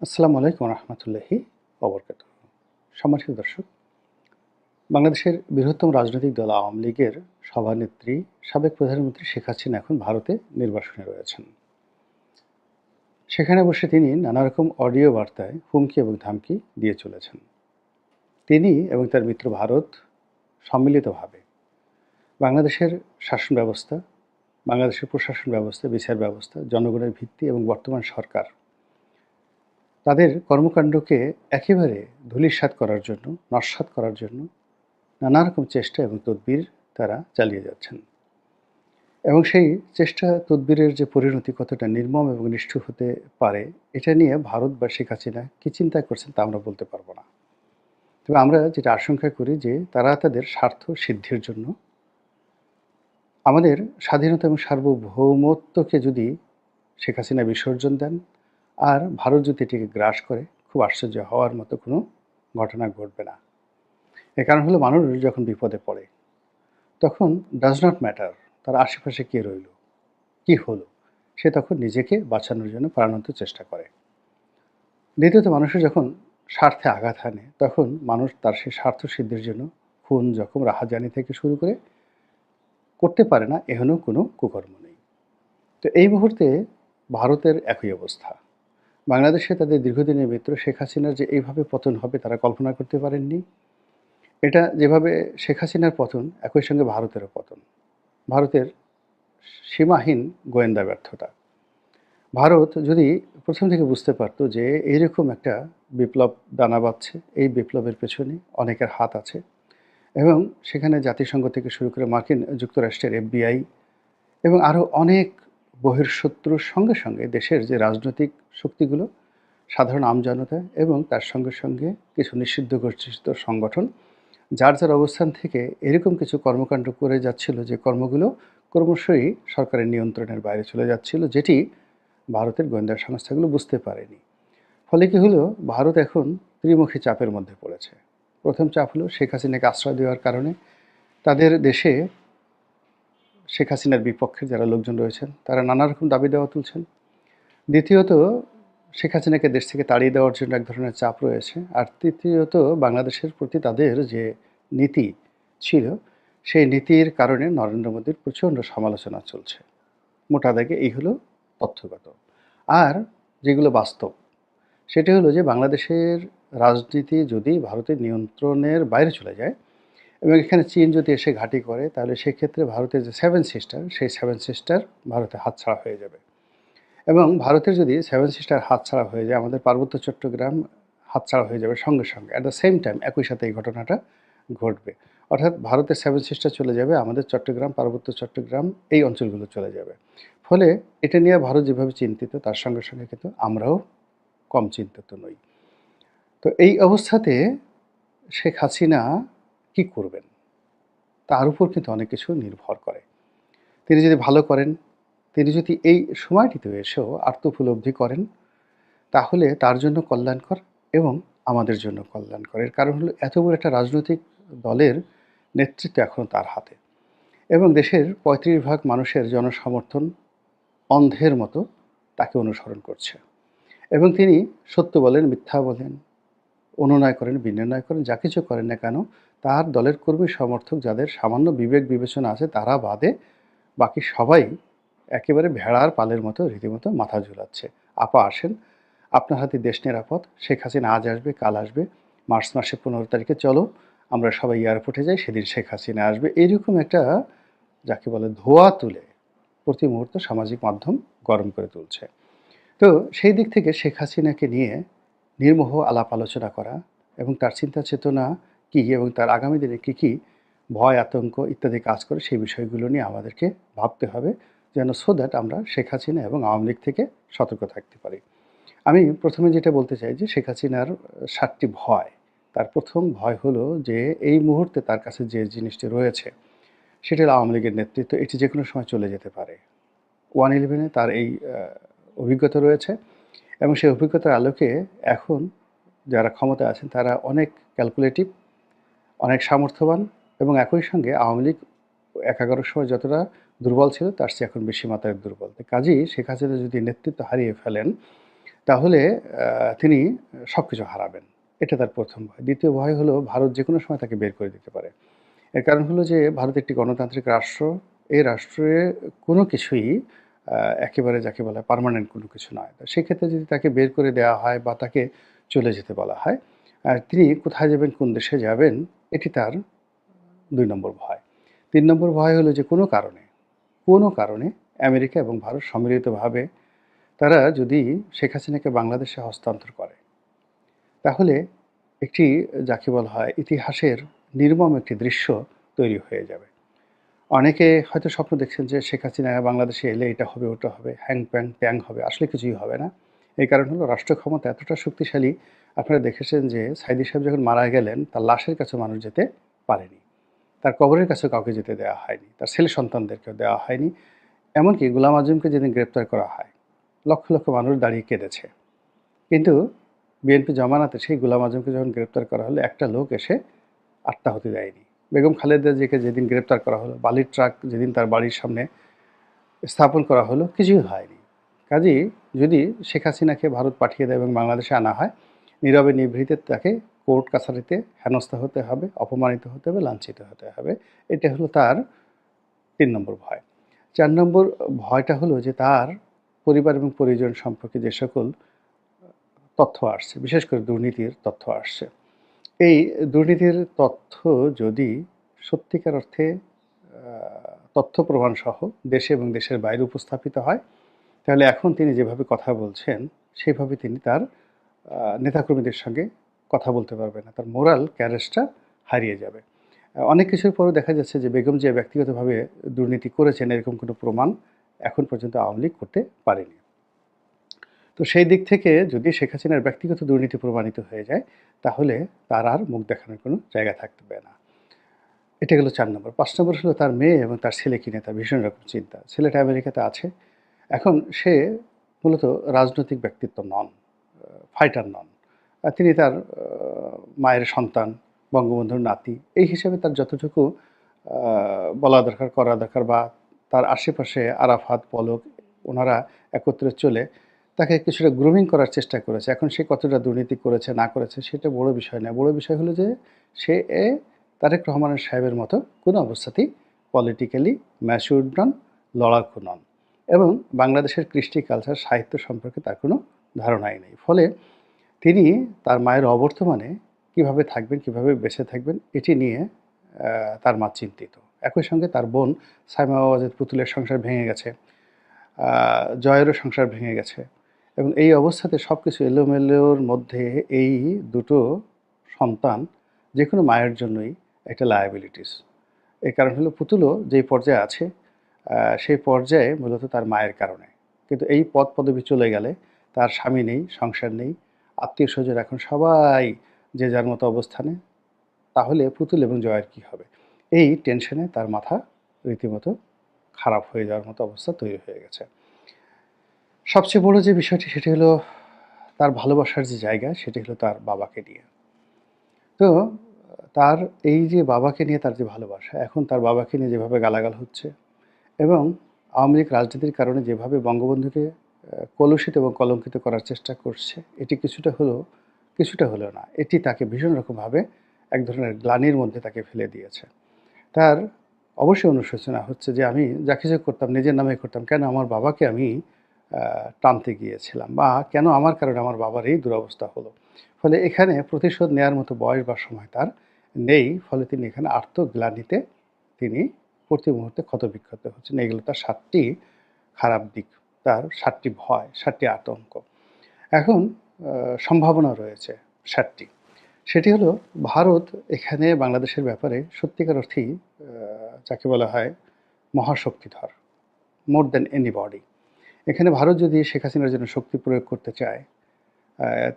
আসসালামু আলাইকুম রহমতুল্লাহি ওবরকাতুহ। সম্মানিত দর্শক, বাংলাদেশের বৃহত্তম রাজনৈতিক দল আওয়ামী লীগের সভানেত্রী সাবেক প্রধানমন্ত্রী শেখ হাসিনা এখন ভারতে নির্বাসনে রয়েছেন। সেখানে বসে তিনি নানা রকম অডিও বার্তায় হুমকি এবং ধামকি দিয়ে চলেছেন। তিনি এবং তার মিত্র ভারত সম্মিলিতভাবে বাংলাদেশের শাসন ব্যবস্থা, বাংলাদেশের প্রশাসন ব্যবস্থা, বিচার ব্যবস্থা, জনগণের ভিত্তি এবং বর্তমান সরকার তাদের কর্মকাণ্ডকে একেবারে ধূলিসাৎ করার জন্য, নস্যাৎ করার জন্য নানা রকম চেষ্টা এবং তদবির তারা চালিয়ে যাচ্ছেন। এবং সেই চেষ্টা তদবিরের যে পরিণতি কতটা নির্মম এবং নিষ্ঠুর হতে পারে, এটা নিয়ে ভারত বা শেখ হাসিনা কী চিন্তা করছেন তা আমরা বলতে পারবো না। তবে আমরা যেটা আশঙ্কা করি যে তারা তাদের স্বার্থ সিদ্ধির জন্য আমাদের স্বাধীনতা এবং সার্বভৌমত্বকে যদি শেখ হাসিনা বিসর্জন দেন আর ভারত যদি এটিকে গ্রাস করে, খুব আশ্চর্য হওয়ার মতো কোনো ঘটনা ঘটবে না। এর কারণ হলো, মানুষ যখন বিপদে পড়ে তখন ডাজ নট ম্যাটার তার আশেপাশে কে রইল, কি হলো, সে তখন নিজেকে বাঁচানোর জন্য প্রাণান্ত চেষ্টা করে। দ্বিতীয়ত, মানুষের যখন স্বার্থে আঘাত হানে তখন মানুষ তার সেই স্বার্থ সিদ্ধির জন্য খুন, জখম, রাহাজানি থেকে শুরু করে করতে পারে না এহেন কোনো কুকর্ম নেই। তো এই মুহূর্তে ভারতের একই অবস্থা। বাংলাদেশে তাদের দীর্ঘদিনের মিত্র শেখ হাসিনার যে এইভাবে পতন হবে তারা কল্পনা করতে পারেননি। এটা যেভাবে শেখ হাসিনার পতন, একই সঙ্গে ভারতেরও পতন। ভারতের সীমাহীন গোয়েন্দা ব্যর্থতা। ভারত যদি প্রথম থেকে বুঝতে পারত যে এইরকম একটা বিপ্লব দানা বাঁধছে, এই বিপ্লবের পেছনে অনেকের হাত আছে এবং সেখানে জাতিসংঘ থেকে শুরু করে মার্কিন যুক্তরাষ্ট্রের FBI এবং আরও অনেক বহিঃশত্রুর সঙ্গে সঙ্গে দেশের যে রাজনৈতিক শক্তিগুলো, সাধারণ আমজনতা এবং তার সঙ্গে সঙ্গে কিছু নিষিদ্ধ ঘোষিত সংগঠন যার যার অবস্থান থেকে এরকম কিছু কর্মকাণ্ড করে যাচ্ছিল, যে কর্মগুলো ক্রমশই সরকারের নিয়ন্ত্রণের বাইরে চলে যাচ্ছিল, যেটি ভারতের গোয়েন্দা সংস্থাগুলো বুঝতে পারেনি। ফলে কি হলো, ভারত এখন ত্রিমুখী চাপের মধ্যে পড়েছে। প্রথম চাপ হলো শেখ হাসিনাকে আশ্রয় দেওয়ার কারণে তাদের দেশে শেখ হাসিনার বিপক্ষের যারা লোকজন রয়েছেন তারা নানা রকম দাবি দেওয়া তুলছেন। দ্বিতীয়ত, শেখ হাসিনাকে দেশ থেকে তাড়িয়ে দেওয়ার জন্য এক ধরনের চাপ রয়েছে। আর তৃতীয়ত, বাংলাদেশের প্রতি তাদের যে নীতি ছিল, সেই নীতির কারণে নরেন্দ্র মোদীর প্রচণ্ড সমালোচনা চলছে। মোটা দাগে এই হলো তথ্যগত। আর যেগুলো বাস্তব, সেটি হলো যে বাংলাদেশের রাজনীতি যদি ভারতের নিয়ন্ত্রণের বাইরে চলে যায় এবং এখানে চীন যদি এসে ঘাঁটি করে, তাহলে সেক্ষেত্রে ভারতের যে 7 সিস্টার, সেই 7 সিস্টার ভারতে হাতছাড়া হয়ে যাবে। এবং ভারতের যদি 7 সিস্টার হাতছাড়া হয়ে যায়, আমাদের পার্বত্য চট্টগ্রাম হাতছাড়া হয়ে যাবে সঙ্গে সঙ্গে। অ্যাট দ্য সেম টাইম একই সাথে এই ঘটনাটা ঘটবে। অর্থাৎ ভারতের 7 সিস্টার চলে যাবে, আমাদের চট্টগ্রাম, পার্বত্য চট্টগ্রাম এই অঞ্চলগুলো চলে যাবে। ফলে এটা নিয়ে ভারত যেভাবে চিন্তিত, তার সঙ্গে সঙ্গে কিন্তু আমরাও কম চিন্তিত নই। তো এই অবস্থাতে শেখ হাসিনা কী করবেন, তার উপর কিন্তু অনেক কিছু নির্ভর করে। তিনি যদি ভালো করেন, তিনি যদি এই সময়টিতে এসেও আত্মোপলব্ধি করেন, তাহলে তার জন্য কল্যাণকর এবং আমাদের জন্য কল্যাণকর। এর কারণ হলো, এত বড় একটা রাজনৈতিক দলের নেতৃত্ব এখন তার হাতে এবং দেশের 35 ভাগ মানুষের জনসমর্থন অন্ধের মতো তাকে অনুসরণ করছে। এবং তিনি সত্য বলেন, মিথ্যা বলেন, অনুনয় করেন, বিনিময় করেন, যা কিছু করেন না কেন, তার দলের কর্মী সমর্থক যাদের সামান্য বিবেক বিবেচনা আছে তারা বাদে বাকি সবাই একেবারে ভেড়ার পালের মতো রীতিমতো মাথা ঝুলাচ্ছে। আপা আসেন, আপনার হাতে দেশ নিরাপদ, শেখ হাসিনা আজ আসবে, কাল আসবে, মার্চ মাসে 15 তারিখে চলো আমরা সবাই এয়ারপোর্টে যাই, সেদিন শেখ হাসিনা আসবে। এইরকম একটা, যাকে বলে, ধোঁয়া তুলে প্রতি মুহূর্ত সামাজিক মাধ্যম গরম করে তুলছে। তো সেই দিক থেকে শেখ হাসিনাকে নিয়ে নির্মোহ আলাপ আলোচনা করা এবং তার চিন্তা চেতনা কী এবং তার আগামী দিনে কী কী ভয়, আতঙ্ক ইত্যাদি কাজ করে, সেই বিষয়গুলো নিয়ে আমাদেরকে ভাবতে হবে, যেন সো দ্যাট আমরা শেখ হাসিনা এবং আওয়ামী লীগ থেকে সতর্ক থাকতে পারি। আমি প্রথমে যেটা বলতে চাই যে শেখ হাসিনার 7টি ভয়। তার প্রথম ভয় হলো যে এই মুহূর্তে তার কাছে যে জিনিসটি রয়েছে সেটা হলো আওয়ামী লীগের নেতৃত্ব। এটি যে কোনো সময় চলে যেতে পারে। 111-এ তার এই অভিজ্ঞতা রয়েছে এবং সেই অভিজ্ঞতার আলোকে এখন যারা ক্ষমতায় আছেন তারা অনেক ক্যালকুলেটিভ, অনেক সামর্থ্যবান এবং একই সঙ্গে আওয়ামী লীগ 11-র সময় যতটা দুর্বল ছিল তার চেয়ে এখন বেশি মাত্রায় দুর্বল। কাজেই শেখ হাসিনা যদি নেতৃত্ব হারিয়ে ফেলেন, তাহলে তিনি সব কিছু হারাবেন। এটা তার প্রথম ভয়। দ্বিতীয় ভয় হলো ভারত যেকোনো সময় তাকে বের করে দিতে পারে। এর কারণ হলো যে ভারত একটি গণতান্ত্রিক রাষ্ট্র। এই রাষ্ট্রে কোনো কিছুই আ একেবারে যাকে বলা হয় পার্মানেন্ট কোনো কিছু নয়। তো সেক্ষেত্রে যদি তাকে বের করে দেওয়া হয় বা তাকে চলে যেতে বলা হয়, তিনি কোথায় যাবেন, কোন দেশে যাবেন, এটি তার ২ নম্বর ভয়। ৩ নম্বর ভয় হলো যে কোনো কারণে আমেরিকা এবং ভারত সম্মিলিতভাবে তারা যদি শেখ হাসিনাকে বাংলাদেশে হস্তান্তর করে, তাহলে একটি যাকে বলা হয় ইতিহাসের নির্মম একটি দৃশ্য তৈরি হয়ে যাবে। অনেকে হয়তো স্বপ্ন দেখছেন যে শেখ হাসিনা বাংলাদেশে এলে এটা হবে, ওটা হবে, হ্যাং-প্যাং, ট্যাং হবে। আসলে কিছুই হবে না। এই কারণ হলো রাষ্ট্র ক্ষমতা এতটা শক্তিশালী, আপনারা দেখেছেন যে সাইদী সাহেব যখন মারা গেলেন তার লাশের কাছেও মানুষ যেতে পারেনি। তার কবরের কাছেও কাউকে যেতে দেওয়া হয়নি। তার ছেলে সন্তানদেরকেও দেওয়া হয়নি। এমনকি গোলাম আজমকে যেদিন গ্রেপ্তার করা হয়, লক্ষ, লক্ষ মানুষ দাঁড়িয়ে কেঁদেছে। কিন্তু বিএনপি জমানাতে সেই গোলাম আজমকে যখন গ্রেপ্তার করা হলো, একটা লোক এসে আত্মাহুতি দেয়নি। বেগম খালেদা জিয়াকে যেদিন গ্রেপ্তার করা হলো, বালির ট্রাক যেদিন তার বাড়ির সামনে স্থাপন করা হলো, কিছুই হয়নি। কাজেই যদি শেখ হাসিনাকে ভারত পাঠিয়ে দেয় এবং বাংলাদেশে আনা হয়, নীরবে নিভৃতে তাকে কোর্ট কাছারিতে হেনস্থা হতে হবে, অপমানিত হতে হবে, লাঞ্ছিত হতে হবে। এটা হলো তার ৩ নম্বর ভয়। ৪ নম্বর ভয়টা হলো যে তার পরিবার এবং পরিজন সম্পর্কে যে সকল তথ্য আসছে, বিশেষ করে দুর্নীতির তথ্য আসছে। এই দুর্নীতির তথ্য যদি সত্যিকার অর্থে তথ্য প্রমাণসহ দেশে এবং দেশের বাইরে উপস্থাপিত হয়, তাহলে এখন তিনি যেভাবে কথা বলছেন, সেভাবে তিনি তার নেতাকর্মীদের সঙ্গে কথা বলতে পারবেন না। তার মোরাল ক্যারেজটা হারিয়ে যাবে। অনেক কিছুর পরেও দেখা যাচ্ছে যে বেগম জিয়া ব্যক্তিগতভাবে দুর্নীতি করেছেন এরকম কোনো প্রমাণ এখন পর্যন্ত আওয়ামী লীগ করতে পারেনি। তো সেই দিক থেকে যদি শেখ হাসিনার ব্যক্তিগত দুর্নীতি প্রমাণিত হয়ে যায়, তাহলে তার আর মুখ দেখানোর কোনো জায়গা থাকবে না। এটা গেল ৪ নম্বর। ৫ নম্বর হলো তার মেয়ে এবং তার ছেলেকে নিয়ে তার ভীষণ রকম চিন্তা। ছেলেটা আমেরিকাতে আছে। এখন সে মূলত রাজনৈতিক ব্যক্তিত্ব নন, ফাইটার নন। তিনি তার মায়ের সন্তান, বঙ্গবন্ধুর নাতি। এই হিসেবে তার যতটুকু আ বলা দরকার, করা দরকার বা তার আশেপাশে আরাফাত, পলক ওনারা একত্রে চলে তাকে কিছুটা গ্রুমিং করার চেষ্টা করেছে। এখন সে কতটা দুর্নীতি করেছে না করেছে সেটা বড় বিষয় না। বড় বিষয় হলো যে সে তারেক রহমানের সাহেবের মতো কোনো অবস্থাতেই পলিটিক্যালি ম্যাচিউরড নন, লড়াকু নন এবং বাংলাদেশের কৃষ্টি, কালচার, সাহিত্য সম্পর্কে তার কোনো ধারণাই নেই। ফলে তিনি তার মায়ের অবর্তমানে কিভাবে থাকবেন, কিভাবে বেঁচে থাকবেন এটি নিয়ে তার মা চিন্তিত। একই সঙ্গে তার বোন সাইমা ওয়াজেদ পুতুলের সংসার ভেঙে গেছে। জয়েরও সংসার ভেঙে গেছে এবং এই অবস্থাতে সবকিছু এলোমেলোর মধ্যে এই দুটো সন্তান যেকোনো মায়ের জন্যই একটা লায়াবিলিটিস। এর কারণ হলো পুতুলও যেই পর্যায়ে আছে সেই পর্যায়ে মূলত তার মায়ের কারণে। কিন্তু এই পদপদবি চলে গেলে তার স্বামী নেই, সংসার নেই, আত্মীয়স্বজন এখন সবাই যে যার মতো অবস্থানে। তাহলে পুতুল এবং জয়ের কী হবে? এই টেনশনে তার মাথা রীতিমতো খারাপ হয়ে যাওয়ার মতো অবস্থা তৈরি হয়ে গেছে। সবচেয়ে বড় যে বিষয়টি সেটি হলো তার ভালোবাসার যে জায়গা সেটি হলো তার বাবাকে নিয়ে। তো তার এই যে বাবাকে নিয়ে তার যে ভালোবাসা, এখন তার বাবাকে নিয়ে যেভাবে গালাগাল হচ্ছে এবং আওয়ামী লীগ রাজনীতির কারণে যেভাবে বঙ্গবন্ধুকে কলুষিত এবং কলঙ্কিত করার চেষ্টা করছে, এটি কিছুটা হলেও না। এটি তাকে ভীষণ রকমভাবে এক ধরনের গ্লানির মধ্যে তাকে ফেলে দিয়েছে। তার অবশ্যই অনুশোচনা হচ্ছে যে আমি যা কিছু করতাম নিজের নামে করতাম। কেন আমার বাবাকে আমি টানতে গিয়েছিলাম বা কেন আমার কারণে আমার বাবার এই দুরবস্থা হলো। ফলে এখানে প্রতিশোধ নেয়ার মতো বয়স বা সময় তার নেই। ফলে তিনি এখানে আত্মগ্লানিতে তিনি প্রতি মুহূর্তে ক্ষতবিক্ষত হচ্ছেন। এগুলো তার ৭ টি খারাপ দিক, তার ৭ টি ভয়, ৭ টি আতঙ্ক। এখন সম্ভাবনা রয়েছে ৭ টি। সেটি হলো ভারত এখানে বাংলাদেশের ব্যাপারে সত্যিকার অর্থেই যাকে বলা হয় মহাশক্তিধর, মোর দ্যান এনিবডি। এখানে ভারত যদি শেখ হাসিনার জন্য শক্তি প্রয়োগ করতে চায়,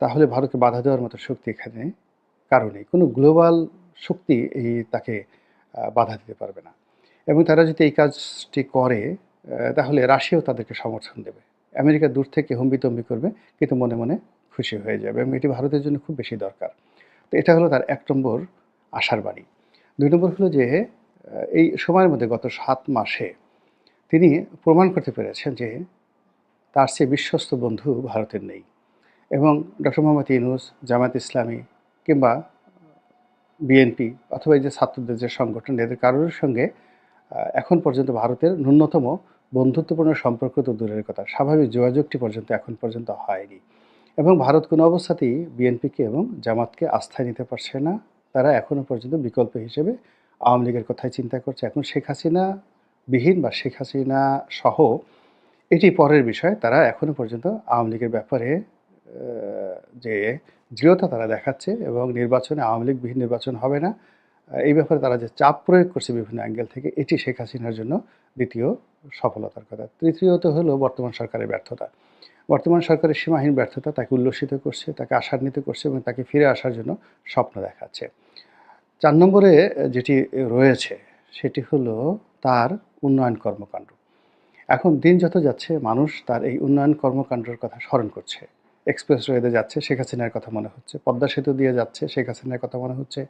তাহলে ভারতকে বাধা দেওয়ার মতো শক্তি এখানে কারো নেই। কোনো গ্লোবাল শক্তি তাকে বাধা দিতে পারবে না এবং তারা যদি এই কাজটি করে তাহলে রাশিয়াও তাদেরকে সমর্থন দেবে। আমেরিকা দূর থেকে হম্বিতম্বি করবে কিন্তু মনে, মনে খুশি হয়ে যাবে এবং এটি ভারতের জন্য খুব বেশি দরকার। তো এটা হলো তার ১ নম্বর আশার বাণী। ২ নম্বর হলো যে এই সময়ের মধ্যে গত ৭ মাসে তিনি প্রমাণ করতে পেরেছেন যে তার চেয়ে বিশ্বস্ত বন্ধু ভারতের নেই। এবং ডক্টর মোহাম্মদ ইউনূস, জামায়াত ইসলামী কিংবা বিএনপি অথবা এই যে ছাত্রদের যে সংগঠন, এদের কারোর সঙ্গে এখন পর্যন্ত ভারতের ন্যূনতম বন্ধুত্বপূর্ণ সম্পর্ক তো দূরের কথা, স্বাভাবিক যোগাযোগটি পর্যন্ত এখন পর্যন্ত হয়নি। এবং ভারত কোনো অবস্থাতেই বিএনপিকে এবং জামাতকে আস্থায় নিতে পারছে না। তারা এখনও পর্যন্ত বিকল্প হিসেবে আওয়ামী লীগের কথাই চিন্তা করছে। এখন শেখ হাসিনা বিহীন বা শেখ হাসিনা সহ এটি পরের বিষয়। তারা এখনও পর্যন্ত আওয়ামী লীগের ব্যাপারে যে দৃঢ়তা তারা দেখাচ্ছে এবং নির্বাচনে আওয়ামী লীগবিহীন নির্বাচন হবে না, এই ব্যাপারে তারা যে চাপ প্রয়োগ করছে বিভিন্ন অ্যাঙ্গেল থেকে, এটি শেখ হাসিনার জন্য দ্বিতীয় সফলতার কথা। তৃতীয়ত হলো বর্তমান সরকারের ব্যর্থতা। বর্তমান সরকারের সীমাহীন ব্যর্থতা তাকে উল্লসিত করছে, তাকে আশান্বিত করছে এবং তাকে ফিরে আসার জন্য স্বপ্ন দেখাচ্ছে। ৪ নম্বরে যেটি রয়েছে সেটি হলো তার উন্নয়ন কর্মকাণ্ড। এখন দিন যত যাচ্ছে মানুষ তার এই উন্নয়ন কর্মকাণ্ডের কথা স্মরণ করছে। এক্সপ্রেসওয়েতে যাচ্ছে, শেখ হাসিনার কথা মনে হচ্ছে। পদ্মা সেতু দিয়ে যাচ্ছে, শেখ হাসিনার কথা মনে হচ্ছে।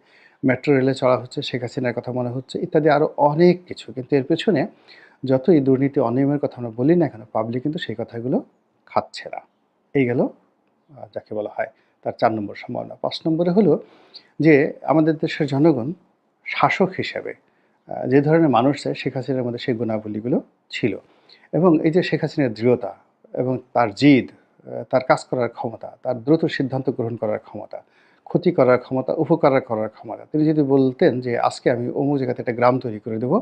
মেট্রো রেলে চড়া হচ্ছে, শেখ হাসিনার কথা মনে হচ্ছে, ইত্যাদি আরও অনেক কিছু। কিন্তু এর পেছনে যতই দুর্নীতি অনিয়মের কথা আমরা বলি না কেন, পাবলিক কিন্তু সেই কথাগুলো খাচ্ছে না। এই গেল যাকে বলা হয় তার ৪ নম্বর সম্ভাবনা। ৫ নম্বরে হলো যে আমাদের দেশের জনগণ শাসক হিসেবে যে ধরনের মানুষ চায়, শেখ হাসিনার মধ্যে সেই গুণাবলীগুলো ছিল। এবং এই যে শেখ হাসিনার দৃঢ়তা এবং তার জিদ, তার কাজ করার ক্ষমতা, তার দ্রুত সিদ্ধান্ত গ্রহণ করার ক্ষমতা, ক্ষতি করার ক্ষমতা, উপকার করার ক্ষমতা। তিনি যদি বলতেন যে আজকে আমি অমুক জায়গাতে একটা গ্রাম তৈরি করে দেবো,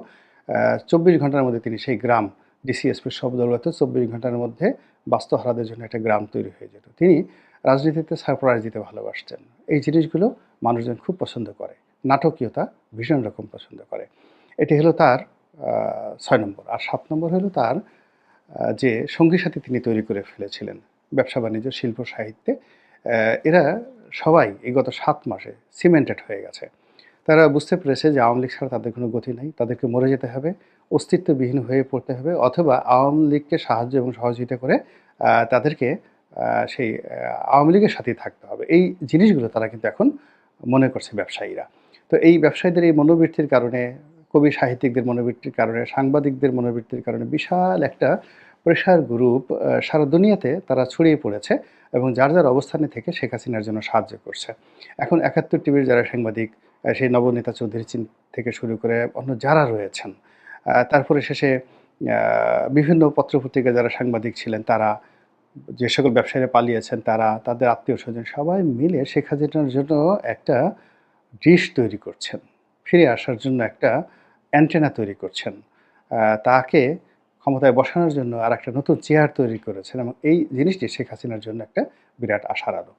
২৪ ঘন্টার মধ্যে তিনি সেই গ্রাম, ডিসি-এসপির সব দৌলতে ২৪ ঘন্টার মধ্যে বাস্তুহারাদের জন্য একটা গ্রাম তৈরি হয়ে যেত। তিনি রাজনীতিতে সারপ্রাইজ দিতে ভালোবাসতেন। এই জিনিসগুলো মানুষজন খুব পছন্দ করে। নাটকীয়তা ভীষণ রকম পছন্দ করে। এটি হলো তার ৬ নম্বর। আর ৭ নম্বর হলো তার যে সঙ্গী সাথী তিনি তৈরি করে ফেলেছিলেন ব্যবসা-বাণিজ্য, শিল্প, সাহিত্যে। এরা সবাই এই গত ৭ মাসে সিমেন্টেড হয়ে গেছে। তারা বুঝতে পেরেছে যে আওয়ামী লীগ ছাড়া তাদের কোনো গতি নাই। তাদেরকে মরে যেতে হবে, অস্তিত্ববিহীন হয়ে পড়তে হবে, অথবা আওয়ামী লীগকে সাহায্য এবং সহযোগিতা করে তাদেরকে সেই আওয়ামী লীগের সাথেই থাকতে হবে। এই জিনিসগুলো তারা কিন্তু এখন মনে করছে ব্যবসায়ীরা। তো এই ব্যবসায়ীদের এই মনোবৃত্তির কারণে, কবি সাহিত্যিকদের মনোবৃত্তির কারণে, সাংবাদিকদের মনোবৃত্তির কারণে বিশাল একটা প্রেশার গ্রুপ সারা দুনিয়াতে তারা ছড়িয়ে পড়েছে এবং যার যার অবস্থানে থেকে শেখ হাসিনার জন্য সাহায্য করছে। এখন ৭১ টিভির যারা সাংবাদিক, সেই নবনীতা চৌধুরী থেকে শুরু করে অন্য যারা রয়েছেন, তারপরে শেষে বিভিন্ন পত্রপত্রিকায় যারা সাংবাদিক ছিলেন তারা, যে সকল ব্যবসায়ীরা পালিয়েছেন তারা, তাদের আত্মীয়স্বজন সবাই মিলে শেখ হাসিনার জন্য একটা ডিশ তৈরি করছেন। ফিরে আসার জন্য একটা অ্যান্টেনা তৈরি করছেন। তাকে ক্ষমতায় বসানোর জন্য আরেকটা নতুন চেয়ার তৈরি করেছেন এবং এই জিনিসটি শেখ হাসিনার জন্য একটা বিরাট আশার আলো।